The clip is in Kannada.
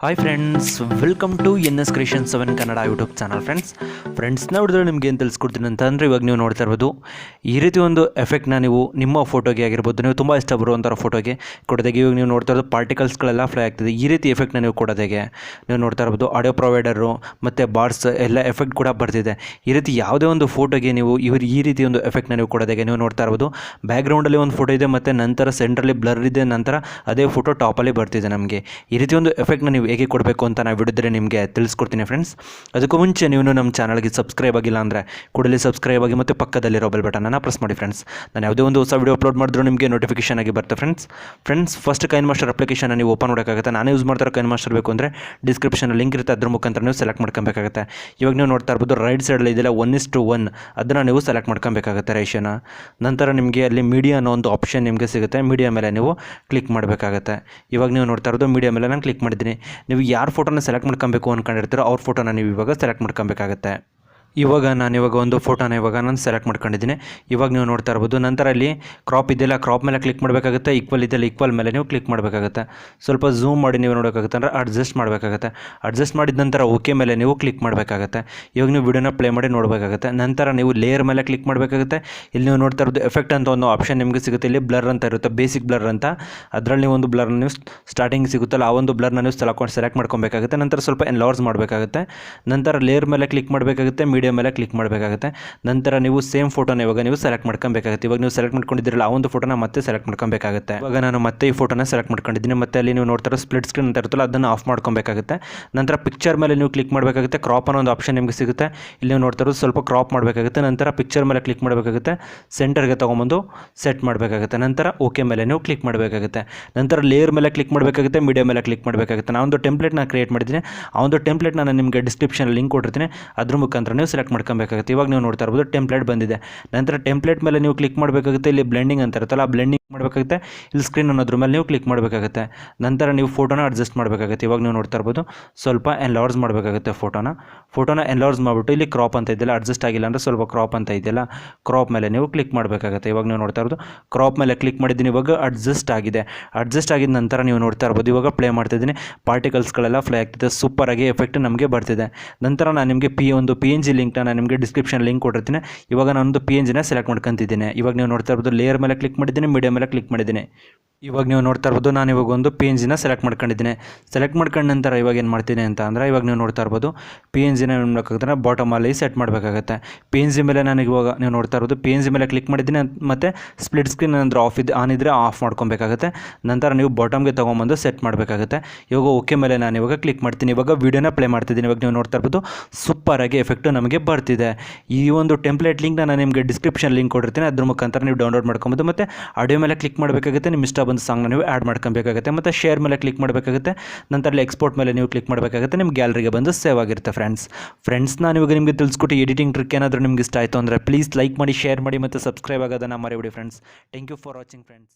Hi friends, welcome to NS creation 7 Kannada YouTube channel. Friends ನೋಡಿದ್ರೆ ನಿಮ್ಗೆ ಏನು ತಿಳಿಸ್ಕೊಡ್ತೀನಿ ಅಂತಂದರೆ, ಇವಾಗ ನೀವು ನೋಡ್ತಾ ಇರ್ಬೋದು ಈ ರೀತಿ ಒಂದು ಎಫೆಕ್ಟ್ನ ನೀವು ನಿಮ್ಮ ಫೋಟೋಗೆ ಆಗಿರ್ಬೋದು, ನೀವು ತುಂಬ ಇಷ್ಟ ಬರುವಂಥ ಫೋಟೋಗೆ ಕೊಡೋದಾಗೆ. ಇವಾಗ ನೀವು ನೋಡ್ತಾ ಇರೋದು ಪಾರ್ಟಿಕಲ್ಸ್ಗಳೆಲ್ಲ ಫ್ಲೈ ಆಗ್ತಿದೆ. ಈ ರೀತಿ ಎಫೆಕ್ಟ್ನ ನೀವು ಕೊಡೋದಾಗೆ ನೀವು ನೋಡ್ತಾ ಇರ್ಬೋದು. ಆಡಿಯೋ ಪ್ರೊವೈಡರು ಮತ್ತು ಬಾರ್ಸ್ ಎಲ್ಲ ಎಫೆಕ್ಟ್ ಕೂಡ ಬರ್ತಿದೆ. ಈ ರೀತಿ ಯಾವುದೇ ಒಂದು ಫೋಟೋಗೆ ನೀವು ಈ ರೀತಿ ಒಂದು ಎಫೆಕ್ಟ್ನ ನೀವು ಕೊಡೋದಾಗೆ ನೀವು ನೋಡ್ತಾ ಇರ್ಬೋದು. ಬ್ಯಾಕ್ಗ್ರೌಂಡಲ್ಲಿ ಒಂದು ಫೋಟೋ ಇದೆ ಮತ್ತು ನಂತರ ಸೆಂಟ್ರಲ್ಲಿ ಬ್ಲರ್ ಇದೆ, ನಂತರ ಅದೇ ಫೋಟೋ ಟಾಪಲ್ಲಿ ಬರ್ತಿದೆ. ನಮಗೆ ಈ ರೀತಿ ಒಂದು ಎಫೆಕ್ಟ್ನ ನೀವು ಹೇಗೆ ಕೊಡಬೇಕು ಅಂತ ನಾವು ಬಿಡಿದ್ರೆ ನಿಮಗೆ ತಿಳಿಸ್ಕೊಡ್ತೀನಿ ಫ್ರೆಂಡ್ಸ್. ಅದಕ್ಕೂ ಮುಂಚೆ ನೀವು ನಮ್ಮ ಚಾನಲ್ಗೆ ಸಬ್ಸ್ಕ್ರೈಬ್ ಆಗಿಲ್ಲ ಅಂದರೆ ಕೂಡಲೇ ಸಬ್ಸ್ಕ್ರೈಬ್ ಆಗಿ ಮತ್ತು ಪಕ್ಕದಲ್ಲಿರೋ ಬೆಲ್ ಬಟನನ್ನು ಪ್ರೆಸ್ ಮಾಡಿ ಫ್ರೆಂಡ್ಸ್. ನಾನು ಯಾವುದೇ ಒಂದು ಹೊಸ ವೀಡಿಯೋ ಅಪ್ಲೋಡ್ ಮಾಡಿದ್ರು ನಿಮಗೆ ನೋಟಿಫಿಕೇಶನ್ ಆಗಿ ಬರುತ್ತೆ ಫ್ರೆಂಡ್ಸ್. ಫಸ್ಟ್ ಕೈನ್ಮಾಸ್ಟರ್ ಅಪ್ಲಿಕೇಶನ್ ನೀವು ಓಪನ್ ಮಾಡೋಕ್ಕಾಗುತ್ತೆ. ನಾನು ಯೂಸ್ ಮಾಡ್ತಾರೆ ಕೈನ್ಮಾಸ್ಟರ್ ಬೇಕು ಅಂದರೆ ಡಿಸ್ಕ್ರಿಪ್ಷನ್ ಲಿಂಕ್ ಇರುತ್ತೆ, ಅದ್ರ ಮುಖಾಂತರ ನೀವು ಸೆಲೆಕ್ಟ್ ಮಾಡ್ಕೊಬೇಕಾಗುತ್ತೆ. ಇವಾಗ ನೀವು ನೋಡ್ತಾ ಇರ್ಬೋದು ರೈಟ್ ಸೈಡಲ್ಲಿ ಇದೆಲ್ಲ 1:1 ಅದನ್ನು ನೀವು ಸೆಲೆಕ್ಟ್ ಮಾಡ್ಕೊಬೇಕಾಗುತ್ತೆ ರೇಷಿಯೋನ. ನಂತರ ನಿಮಗೆ ಅಲ್ಲಿ ಮೀಡಿಯಾ ಅನ್ನೋ ಒಂದು ಆಪ್ಷನ್ ನಿಮಗೆ ಸಿಗುತ್ತೆ. ಮೀಡಿಯಾ ಮೇಲೆ ನೀವು ಕ್ಲಿಕ್ ಮಾಡಬೇಕಾಗುತ್ತೆ. ಇವಾಗ ನೀವು ನೋಡ್ತಾ ಇರೋದು ಮೀಡಿಯಾ ಮೇಲೆ ನಾನು ಕ್ಲಿಕ್ ಮಾಡಿದ್ದೀನಿ. ನೀವು ಯಾರು ಫೋಟೋನ ಸೆಲೆಕ್ಟ್ ಮಾಡ್ಕೊಬೇಕು ಅಂದ್ಕೊಂಡಿರ್ತೀರೋ ಅವ್ರ ಫೋಟೋನ ನೀವು ಇವಾಗ ಸೆಲೆಕ್ಟ್ ಮಾಡ್ಕೊಬೇಕಾಗತ್ತೆ. ಇವಾಗ ಒಂದು ಫೋಟೋನ ನಾನು ಸೆಲೆಕ್ಟ್ ಮಾಡ್ಕೊಂಡಿದ್ದೀನಿ. ಇವಾಗ ನೀವು ನೋಡ್ತಾ ಇರ್ಬೋದು. ನಂತರ ಅಲ್ಲಿ ಕ್ರಾಪ್ ಇದೆಯಲ್ಲ, ಕ್ರಾಪ್ ಮೇಲೆ ಕ್ಲಿಕ್ ಮಾಡಬೇಕಾಗುತ್ತೆ. ಈಕ್ವಲ್ ಇದೆಯಲ್ಲ, ಈಕ್ವಲ್ ಮೇಲೆ ನೀವು ಕ್ಲಿಕ್ ಮಾಡಬೇಕಾಗುತ್ತೆ. ಸ್ವಲ್ಪ ಝೂಮ್ ಮಾಡಿ ನೀವು ನೋಡೋಕ್ಕಾಗುತ್ತೆ ಅಂದರೆ ಅಡ್ಜಸ್ಟ್ ಮಾಡಬೇಕಾಗುತ್ತೆ. ಅಡ್ಜಸ್ಟ್ ಮಾಡಿದ ನಂತರ ಓಕೆ ಮೇಲೆ ನೀವು ಕ್ಲಿಕ್ ಮಾಡಬೇಕಾಗುತ್ತೆ. ಇವಾಗ ನೀವು ವಿಡಿಯೋನ ಪ್ಲೇ ಮಾಡಿ ನೋಡಬೇಕಾಗುತ್ತೆ. ನಂತರ ನೀವು ಲೇಯರ್ ಮೇಲೆ ಕ್ಲಿಕ್ ಮಾಡಬೇಕಾಗುತ್ತೆ. ಇಲ್ಲಿ ನೀವು ನೋಡ್ತಾ ಇರೋದು ಎಫೆಕ್ಟ್ ಅಂತ ಒಂದು ಆಪ್ಷನ್ ನಿಮಗೆ ಸಿಗುತ್ತೆ. ಇಲ್ಲಿ ಬ್ಲರ್ ಅಂತ ಇರುತ್ತೆ, ಬೇಸಿಕ್ ಬ್ಲರ್ ಅಂತ. ಅದರಲ್ಲಿ ನೀವು ಒಂದು ಬ್ಲರ್ನ ನೀವು ಸ್ಟಾರ್ಟಿಂಗ್ ಸಿಗುತ್ತಲ್ಲ, ಆ ಒಂದು ಬ್ಲರ್ನ ನೀವು ಸೆಲೆಕ್ಟ್ ಮಾಡ್ಕೊಬೇಕಾಗುತ್ತೆ. ನಂತರ ಸ್ವಲ್ಪ ಎನ್ಲಾರ್ಜ್ ಮಾಡಬೇಕಾಗುತ್ತೆ. ನಂತರ ಲೇಯರ್ ಮೇಲೆ ಕ್ಲಿಕ್ ಮಾಡಬೇಕಾಗುತ್ತೆ, ಮೀಡಿಯಾ ಮೇಲೆ ಕ್ಲಿಕ್ ಮಾಡಬೇಕಾಗುತ್ತೆ. ನಂತರ ನೀವು ಸೇಮ್ ಫೋಟೋನ ಇವಾಗ ನೀವು ಸೆಲೆಕ್ಟ್ ಮಾಡ್ಕೊಬೇಕಾಗುತ್ತೆ. ಇವಾಗ ನೀವು ಸೆಲೆಕ್ಟ್ ಮಾಡ್ಕೊಂಡಿದ್ದೀರಲ್ಲ ಆ ಒಂದು ಫೋಟೋನ ಮತ್ತೆ ಸೆಲೆಕ್ಟ್ ಮಾಡ್ಕೊಬೇಕಾಗುತ್ತೆ. ಇವಾಗ ನಾನು ಮತ್ತೆ ಈ ಫೋಟೋನ ಸೆಲೆಕ್ಟ್ ಮಾಡ್ಕೊಂಡಿದ್ದೀನಿ. ಮತ್ತೆ ಅಲ್ಲಿ ನೀವು ನೋಡ್ತಾ ಇರೋ ಸ್ಪ್ಲಿಟ್ ಸ್ಕ್ರೀನ್ ಅಂತ ಇರುತ್ತಲ್ಲ, ಅದನ್ನು ಆಫ್ ಮಾಡ್ಕೊಬೇಕಾಗುತ್ತೆ. ನಂತರ ಪಿಕ್ಚರ್ ಮೇಲೆ ನೀವು ಕ್ಲಿಕ್ ಮಾಡಬೇಕಾಗುತ್ತೆ. ಕ್ರಾಪ್ ಅನ್ನೋ ಒಂದು ಆಪ್ಷನ್ ನಿಮಗೆ ಸಿಗುತ್ತೆ. ಇಲ್ಲಿ ನೀವು ನೋಡ್ತಾ ಇರೋದು ಸ್ವಲ್ಪ ಕ್ರಾಪ್ ಮಾಡಬೇಕಾಗುತ್ತೆ. ನಂತರ ಪಿಕ್ಚರ್ ಮೇಲೆ ಕ್ಲಿಕ್ ಮಾಡಬೇಕಾಗುತ್ತೆ. ಸೆಂಟರ್ಗೆ ತೊಗೊಂಬಂದು ಸೆಟ್ ಮಾಡಬೇಕಾಗುತ್ತೆ. ನಂತರ ಓಕೆ ಮೇಲೆ ನೀವು ಕ್ಲಿಕ್ ಮಾಡಬೇಕಾಗುತ್ತೆ. ನಂತರ ಲೇಯರ್ ಮೇಲೆ ಕ್ಲಿಕ್ ಮಾಡಬೇಕಾಗುತ್ತೆ, ಮೀಡಿಯಾ ಮೇಲೆ ಕ್ಲಿಕ್ ಮಾಡಬೇಕಾಗುತ್ತೆ. ನಾನೊಂದು ಟೆಂಪ್ಲೇಟ್ನ ಕ್ರಿಯೇಟ್ ಮಾಡಿದ್ದೀನಿ. ಆ ಒಂದು ಟೆಂಪ್ಲೇಟ್ನ ನಾನು ನಿಮಗೆ ಡಿಸ್ಕ್ರಿಪ್ಷನ್ ಲಿಂಕ್ ಕೊಟ್ಟಿರ್ತೀನಿ, ಅದ್ರ ಮುಖಾಂತರ ನೀವು ಸೆಲೆಕ್ಟ್ ಮಾಡ್ಕೊಬೇಕಾಗುತ್ತೆ. ಇವಾಗ ನೀವು ನೋಡ್ತಾ ಇರ್ಬೋದು ಟೆಂಪ್ಲೇಟ್ ಬಂದಿದೆ. ನಂತರ ಟೆಂಪ್ಲೇಟ್ ಮೇಲೆ ನೀವು ಕ್ಲಿಕ್ ಮಾಡಬೇಕಾಗುತ್ತೆ. ಇಲ್ಲಿ ಬ್ಲೆಂಡಿಂಗ್ ಅಂತ ಇರುತ್ತಲ್ಲ, ಆ ಬ್ಲೆಂಡಿಂಗ್ ಮಾಡಬೇಕಾಗುತ್ತೆ. ಇಲ್ಲಿ ಸ್ಕ್ರೀನ್ ಅನ್ನೋದ್ರ ಮೇಲೆ ನೀವು ಕ್ಲಿಕ್ ಮಾಡಬೇಕಾಗುತ್ತೆ. ನಂತರ ನೀವು ಫೋಟೋನ ಅಡ್ಜಸ್ಟ್ ಮಾಡಬೇಕಾಗುತ್ತೆ. ಇವಾಗ ನೀವು ನೋಡ್ತಾ ಇರ್ಬೋದು ಸ್ವಲ್ಪ ಎನ್ಲಾರ್ಜ್ ಮಾಡಬೇಕಾಗುತ್ತೆ. ಫೋಟೋನ ಎನ್ಲಾರ್ಜ್ ಮಾಡಿಬಿಟ್ಟು ಇಲ್ಲಿ ಕ್ರಾಪ್ ಅಂತ ಇದೆಯಲ್ಲ, ಅಡ್ಜಸ್ಟ್ ಆಗಿಲ್ಲ ಅಂದರೆ ಸ್ವಲ್ಪ ಕ್ರಾಪ್ ಅಂತ ಇದೆಯಲ್ಲ, ಕ್ರಾಪ್ ಮೇಲೆ ನೀವು ಕ್ಲಿಕ್ ಮಾಡಬೇಕಾಗುತ್ತೆ. ಇವಾಗ ನೀವು ನೋಡ್ತಾ ಇರೋದು ಕ್ರಾಪ್ ಮೇಲೆ ಕ್ಲಿಕ್ ಮಾಡಿದ್ದೀನಿ. ಇವಾಗ ಅಡ್ಜಸ್ಟ್ ಆಗಿದೆ. ಅಡ್ಜಸ್ಟ್ ಆಗಿದ ನಂತರ ನೀವು ನೋಡ್ತಾ ಇರ್ಬೋದು ಇವಾಗ ಪ್ಲೇ ಮಾಡ್ತಿದ್ದೀನಿ. ಪಾರ್ಟಿಕಲ್ಸ್ಗಳೆಲ್ಲ ಫ್ಲೈ ಆಗ್ತಿದೆ. ಸೂಪರಾಗಿ ಎಫೆಕ್ಟ್ ನಮಗೆ ಬರ್ತಿದೆ. ನಂತರ ನಾನು ನಿಮಗೆ PNG ಲಿಂಕ್ನ ನಾನು ನಿಮಗೆ ಡಿಸ್ಕ್ರಿಪ್ಷನ್ ಲಿಂಕ್ ಕೊಟ್ಟಿರ್ತೀನಿ. ಇವಾಗ ನಾನೊಂದು PNGನ ಸೆಲೆಕ್ಟ್ ಮಾಡ್ಕೊತಿದ್ದೀನಿ. ಇವಾಗ ನೀವು ನೋಡ್ತಾ ಇರ್ಬೋದು ಲೇಯರ್ ಮೇಲೆ ಕ್ಲಿಕ್ ಮಾಡಿದ್ದೀನಿ, ಮೀಡಿಯಾ ಮೇಲೆ ಕ್ಲಿಕ್ ಮಾಡಿದ್ದೀನಿ. ಇವಾಗ ನೀವು ನೋಡ್ತಾ ಇರ್ಬೋದು ನಾನು ಇವಾಗ ಒಂದು PNGನ ಸೆಲೆಕ್ಟ್ ಮಾಡ್ಕೊಂಡಿದ್ದೀನಿ. ಸೆಲೆಕ್ಟ್ ಮಾಡ್ಕೊಂಡ ನಂತರ ಇವಾಗ ಏನು ಮಾಡ್ತೀನಿ ಅಂತ ಅಂದರೆ, ಇವಾಗ ನೀವು ನೋಡ್ತಾ ಇರ್ಬೋದು PNGನ ಏನು ಮಾಡಬೇಕಾಗುತ್ತೆ, ಬಾಟಮಲ್ಲಿ ಸೆಟ್ ಮಾಡಬೇಕಾಗುತ್ತೆ. PNG ಮೇಲೆ ನಾನು ಇವಾಗ ನೀವು ನೋಡ್ತಾ ಇರೋದು PNG ಮೇಲೆ ಕ್ಲಿಕ್ ಮಾಡಿದ್ದೀನಿ. ಮತ್ತು ಸ್ಪ್ಲಿಟ್ ಸ್ಕ್ರೀನ್ ಅಂದರೆ ಆನ್ ಇದ್ದರೆ ಆಫ್ ಮಾಡ್ಕೊಬೇಕಾಗುತ್ತೆ. ನಂತರ ನೀವು ಬಾಟಮ್ಗೆ ತೊಗೊಂಬಂದು ಸೆಟ್ ಮಾಡಬೇಕಾಗುತ್ತೆ. ಇವಾಗ ಓಕೆ ಮೇಲೆ ನಾನು ಇವಾಗ ಕ್ಲಿಕ್ ಮಾಡ್ತೀನಿ. ಇವಾಗ ವೀಡಿಯೋನ ಪ್ಲೇ ಮಾಡ್ತಿದ್ದೀನಿ. ಇವಾಗ ನೀವು ನೋಡ್ತಾ ಇರ್ಬೋದು ಸೂಪರಾಗಿ ಎಫೆಕ್ಟು ನಮಗೆ ಬರ್ತಿದೆ. ಈ ಒಂದು ಟೆಂಪ್ಲೇಟ್ ಲಿಂಕ್ನ ನಾನು ನಿಮಗೆ ಡಿಸ್ಕ್ರಿಪ್ಷನ್ ಲಿಂಕ್ ಕೊಟ್ಟಿರ್ತೀನಿ, ಅದ್ರ ಮುಖಾಂತರ ನೀವು ಡೌನ್ಲೋಡ್ ಮಾಡ್ಕೊಬೋದು. ಮತ್ತು ಆಡಿಯೋ ಮೇಲೆ ಕ್ಲಿಕ್ ಮಾಡಬೇಕಾಗುತ್ತೆ. ನಿಮ್ಮ ಇಷ್ಟ ಬಂದ ಸಾಂಗ್ನ ನೀವು ಆ್ಯಡ್ ಮಾಡ್ಕೊಬೇಕಾಗುತ್ತೆ. ಮತ್ತು ಶೇರ್ ಮೇಲೆ ಕ್ಲಿಕ್ ಮಾಡಬೇಕಾಗುತ್ತೆ. ನಂತರ ಎಕ್ಸ್ಪೋರ್ಟ್ ಮೇಲೆ ನೀವು ಕ್ಲಿಕ್ ಮಾಡಬೇಕಾಗುತ್ತೆ. ನಿಮ್ಮ ಗ್ಯಾಲರಿಗೆ ಬಂದು ಸೇವ್ ಆಗಿರುತ್ತೆ. ಫ್ರೆಂಡ್ಸ್ ನಾನು ಇವಾಗ ನಿಮಗೆ ತಿಳಿಸ್ಕೊಟ್ಟು ಎಡಿಟಿಂಗ್ ಟ್ರಿಕ್ ಏನಾದರೂ ನಿಮ್ಗೆ ಇಷ್ಟ ಆಯಿತು ಅಂದರೆ ಪ್ಲೀಸ್ ಲೈಕ್ ಮಾಡಿ, ಶೇರ್ ಮಾಡಿ ಮತ್ತು ಸಬ್ಸ್ಕ್ರೈಬ್ ಆಗೋದನ್ನು ಮರಿಬೇಡಿ friends. Thank you for watching friends.